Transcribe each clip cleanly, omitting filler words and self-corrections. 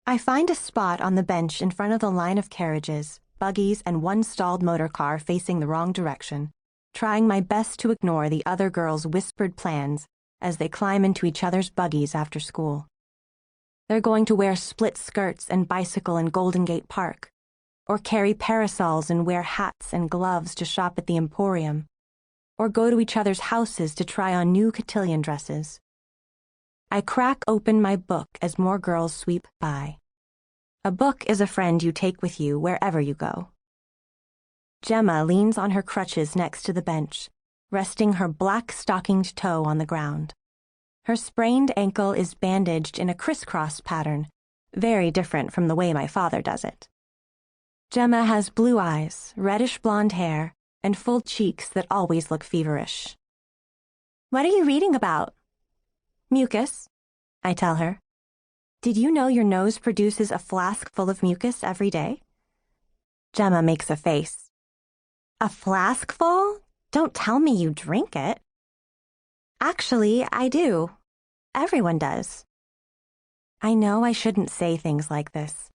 I find a spot on the bench in front of the line of carriages, buggies, and one stalled motor car facing the wrong direction, trying my best to ignore the other girls' whispered plans as they climb into each other's buggies after school. They're going to wear split skirts and bicycle in Golden Gate Park, or carry parasols and wear hats and gloves to shop at the Emporium, or go to each other's houses to try on new cotillion dresses. I crack open my book as more girls sweep by. A book is a friend you take with you wherever you go. Gemma leans on her crutches next to the bench, resting her black stockinged toe on the ground. Her sprained ankle is bandaged in a crisscross pattern, very different from the way my father does it. Gemma has blue eyes, reddish blonde hair, and full cheeks that always look feverish. "What are you reading about?" "Mucus," I tell her. "Did you know your nose produces a flask full of mucus every day?" Gemma makes a face. "A flask full? Don't tell me you drink it." "Actually, I do. Everyone does." I know I shouldn't say things like this.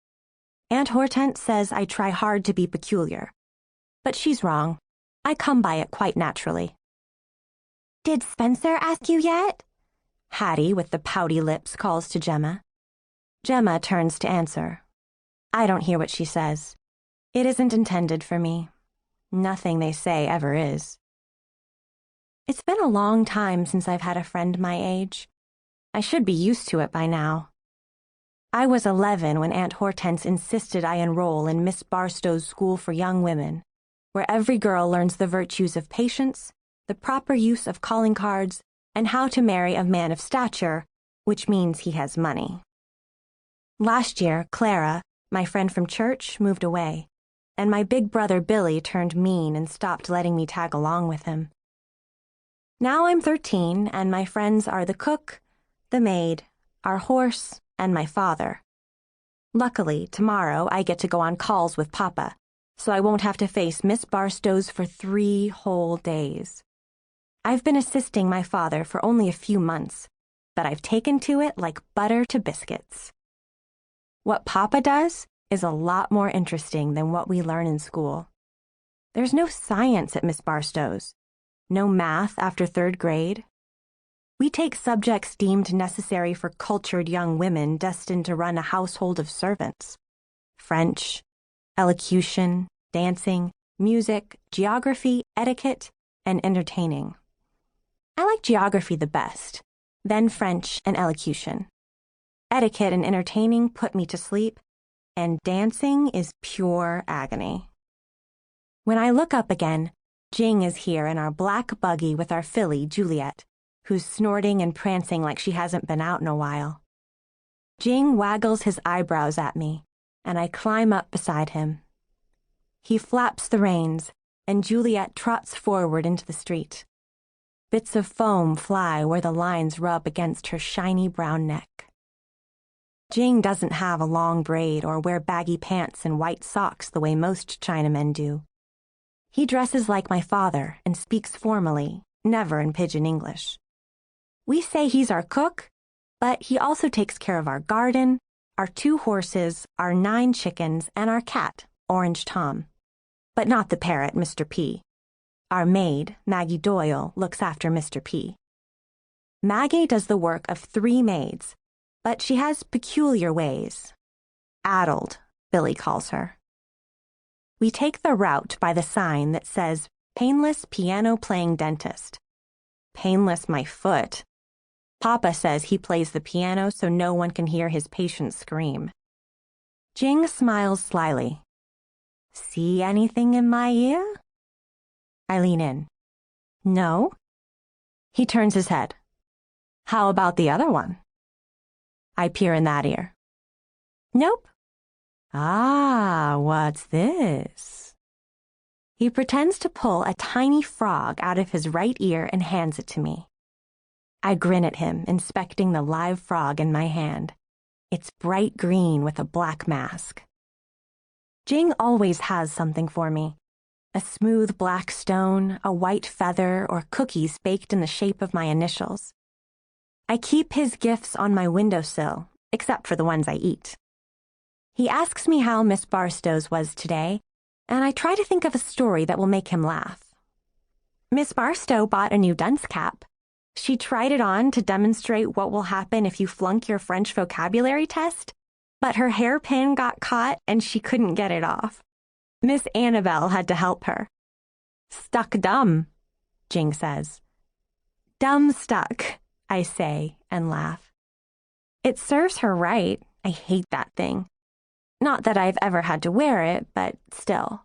Aunt Hortense says I try hard to be peculiar. But she's wrong. I come by it quite naturally. "Did Spencer ask you yet?" Hattie, with the pouty lips, calls to Gemma. Gemma turns to answer. I don't hear what she says. It isn't intended for me. Nothing they say ever is. It's been a long time since I've had a friend my age. I should be used to it by now. I was 11 when Aunt Hortense insisted I enroll in Miss Barstow's School for Young Women, where every girl learns the virtues of patience, the proper use of calling cards, and how to marry a man of stature, which means he has money. Last year, Clara, my friend from church, moved away, and my big brother Billy turned mean and stopped letting me tag along with him. Now I'm 13, and my friends are the cook, the maid, our horse, and my father. Luckily, tomorrow I get to go on calls with Papa, so I won't have to face Miss Barstow's for 3 whole days. I've been assisting my father for only a few months, but I've taken to it like butter to biscuits. What Papa does is a lot more interesting than what we learn in school. There's no science at Miss Barstow's, no math after 3rd grade. We take subjects deemed necessary for cultured young women destined to run a household of servants. French, elocution, dancing, music, geography, etiquette, and entertaining. I like geography the best, then French and elocution. Etiquette and entertaining put me to sleep, and dancing is pure agony. When I look up again, Jing is here in our black buggy with our filly, Juliet, who's snorting and prancing like she hasn't been out in a while. Jing waggles his eyebrows at me, and I climb up beside him. He flaps the reins, and Juliet trots forward into the street. Bits of foam fly where the lines rub against her shiny brown neck. Jing doesn't have a long braid or wear baggy pants and white socks the way most Chinamen do. He dresses like my father and speaks formally, never in pidgin English. We say he's our cook, but he also takes care of our garden, our 2 horses, our 9 chickens, and our cat, Orange Tom. But not the parrot, Mr. P. Our maid, Maggie Doyle, looks after Mr. P. Maggie does the work of 3 maids, but she has peculiar ways. Addled, Billy calls her. We take the route by the sign that says, Painless Piano-Playing Dentist. Painless my foot. Papa says he plays the piano so no one can hear his patients scream. Jing smiles slyly. See anything in my ear? I lean in. No? He turns his head. How about the other one? I peer in that ear. Nope. Ah, what's this? He pretends to pull a tiny frog out of his right ear and hands it to me. I grin at him, inspecting the live frog in my hand. It's bright green with a black mask. Jing always has something for me. A smooth black stone, a white feather, or cookies baked in the shape of my initials. I keep his gifts on my windowsill, except for the ones I eat. He asks me how Miss Barstow's was today, and I try to think of a story that will make him laugh. Miss Barstow bought a new dunce cap. She tried it on to demonstrate what will happen if you flunk your French vocabulary test, but her hairpin got caught and she couldn't get it off. Miss Annabelle had to help her. Stuck dumb, Jing says. Dumb stuck, I say and laugh. It serves her right. I hate that thing. Not that I've ever had to wear it, but still.